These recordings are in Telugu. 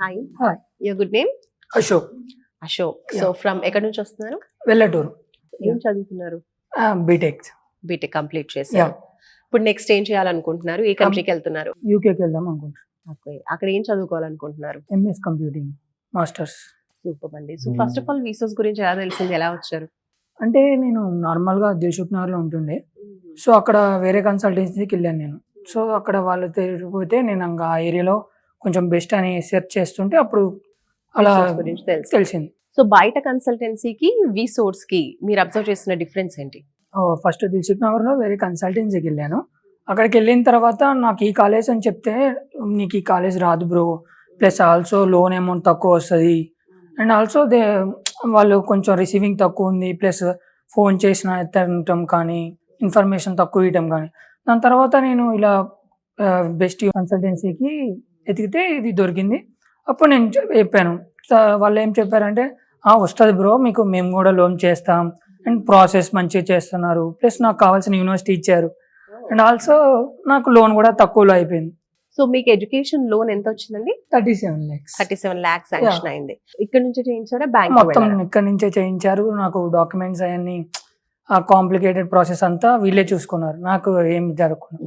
Hi. Hi. Your good name? Ashok. Ashok. Yeah. So from ఎక్కడి నుంచి వస్తున్నారు? వెల్లటూరు. ఏం చదువుతున్నారు? బీటెక్. బీటెక్ కంప్లీట్ యా చేశారు. ఇప్పుడు నెక్స్ట్ ఏం చేయాలనుకుంటున్నారు? ఏ కంట్రీకి వెళ్తున్నారు? యూకేకి వెళ్దాం అనుకుంటున్నాను. ఓకే. అక్కడ ఏం చదువుకోవాలనుకుంటున్నారు? MS computing masters. సూపర్ అండి. So first of all visas గురించి ఎలా తెలిసింది? ఎలా వచ్చారు? అంటే నేను నార్మల్గా దిల్సుఖ్ నగర్లో ఉంటుండే. సో అక్కడ వేరే కన్సల్టెన్సీకి వెళ్ళాను నేను. సో అక్కడ వాళ్ళు తెలియకపోతే నేను ఇంకా ఆ ఏరియాలో కొంచెం బెస్ట్ అని సెర్చ్ చేస్తుంటే అప్పుడు అలా Visas గురించి తెలుసు. తెలిసింది. సో బయట కన్సల్టెన్సీకి వీసోర్స్ కి మీరు అబ్జర్వ్ చేసిన డిఫరెన్స్ ఏంటి? ఫస్ట్ దిల్సుఖ్ నగర్లో వేరే కన్సల్టెన్సీకి వెళ్ళాను. అక్కడికి వెళ్ళిన తర్వాత నాకు ఈ కాలేజ్ అని చెప్తే నీకు ఈ కాలేజ్ రాదు bro, plus also loan amount తక్కువ వస్తుంది అండ్ ఆల్సో వాళ్ళు కొంచెం రిసీవింగ్ తక్కువ ఉంది, ప్లస్ ఫోన్ చేసిన ఎత్తడం కానీ ఇన్ఫర్మేషన్ తక్కువ ఇవ్వటం కానీ. దాని తర్వాత నేను ఇలా బెస్ట్ కన్సల్టెన్సీకి ఎతికితే ఇది దొరికింది. అప్పుడు నేను చెప్పాను. వాళ్ళు ఏం చెప్పారంటే వస్తుంది బ్రో, మీకు మేము కూడా లోన్ చేస్తాం అండ్ ప్రాసెస్ మంచిగా చేస్తున్నారు, ప్లస్ నాకు కావాల్సిన యూనివర్సిటీ ఇచ్చారు అండ్ ఆల్సో నాకు లోన్ కూడా తక్కువలో అయిపోయింది. సో మీకు ఎడ్యుకేషన్ లోన్ ఎంత వచ్చిందండి? 37 lakhs. 37 lakhs శాంక్షన్ అయింది. ఇక్కడ నుంచి చేయించారా? బ్యాంక్ మొత్తం ఇక్కడ నుంచే చేయించారు. నాకు డాక్యుమెంట్స్ అవన్నీ కాంప్లికేటెడ్ ప్రాసెస్ అంతా వీళ్ళే చూసుకున్నారు, నాకు ఏం జరగకుండా.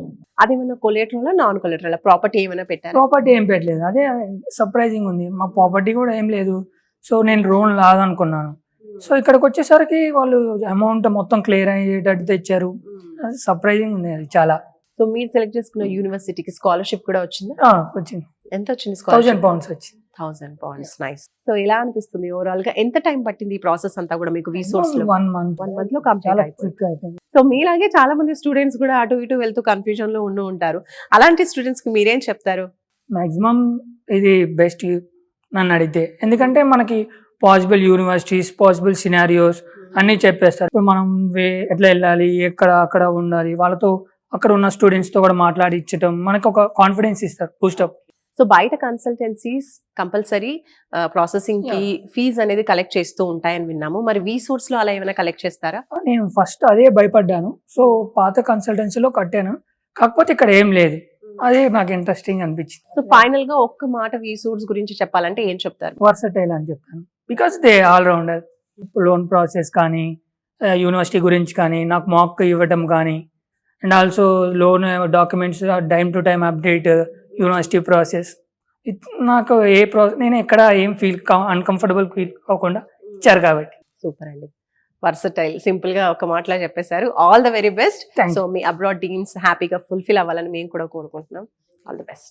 అదేమన్నా కొలేటరల్ నాన్ కొలేటరల్ ప్రాపర్టీ ఏమైనా పెట్టారా? ప్రాపర్టీ ఏం పెట్టలేదు. అదే సర్ప్రైజింగ్ ఉంది, మా ప్రాపర్టీ కూడా ఏం లేదు. సో నేను లోన్ లాదనుకున్నాను. సో ఇక్కడికి వచ్చేసరికి వాళ్ళు అమౌంట్ మొత్తం క్లియర్ అయ్యేటట్టు తెచ్చారు. సర్ప్రైజింగ్ ఉంది అది చాలా. సో మీరు సెలెక్ట్ చేసుకున్న యూనివర్సిటీకి స్కాలర్షిప్ కూడా వచ్చింది? వచ్చింది. ఎంత వచ్చింది? 1000 pounds వచ్చింది. 1000 pounds. నైస్. సో ఎలా అనిపిస్తుంది ఓవరాల్ గా? ఎంత టైం పట్టింది ఈ ప్రాసెస్ అంతా కూడా మీకు వీసోర్స్ లో? 1 month. 1 month లో కంప్లీట్ చాలా అయిపోయింది. quick అయిపోయింది. సో మీలాగే చాలా మంది స్టూడెంట్స్ కూడా అటు ఇటు వెళ్తూ కన్ఫ్యూజన్ లో ఉంటూ ఉంటారు. అలాంటి స్టూడెంట్స్ కి మీరేం చెప్తారు? మాక్సిమం ఇది బెస్ట్ నన్ను అడిగితే, ఎందుకంటే మనకి పాసిబుల్ యూనివర్సిటీస్, పాసిబుల్ సినారియోస్ అన్నీ చెప్పేస్తారు. ఇప్పుడు మనం ఎట్లా వెళ్ళాలి, అక్కడ ఉండాలి, వాళ్ళతో అక్కడ ఉన్న స్టూడెంట్స్తో కూడా మాట్లాడి ఇచ్చటం మనకు ఒక కాన్ఫిడెన్స్ ఇస్తారు, బూస్టప్. సో బయట కన్సల్టెన్సీస్ కంపల్సరీ ప్రాసెసింగ్ కి ఫీజ్ అనేది కలెక్ట్ చేస్తూ ఉంటాయని విన్నాము. మరి వీసోర్స్ లో అలా ఏమైనా కలెక్ట్ చేస్తారా? నేను ఫస్ట్ అదే భయపడ్డాను. సో పాత కన్సల్టెన్సీలో కట్టాను, కాకపోతే ఇక్కడ ఏం లేదు. అదే నాకు ఇంట్రెస్టింగ్ అనిపించింది. సో ఫైనల్ గా ఒక్క మాట వీసోర్స్ గురించి చెప్పాలంటే ఏం చెప్తారు? వర్సటైల్ అని చెప్తాను. Because they all rounder. Loan process కానీ, యూనివర్సిటీ గురించి కానీ, నాకు మాక్ ఇవ్వటం కానీ, and also loan documents time to time update, university process. నాకు నేను ఎక్కడ ఏం అన్కంఫర్టబుల్ ఫీల్ అవ్వకుండా ఇచ్చారు కాబట్టి. సూపర్ అండి. వర్సటైల్, సింపుల్ గా ఒక మాటలా చెప్పేశారు. All the very best. Thank you. So me abroad dreams హ్యాపీగా ఫుల్ఫిల్ అవ్వాలని మేము కూడా కోరుకుంటున్నాం. All the best.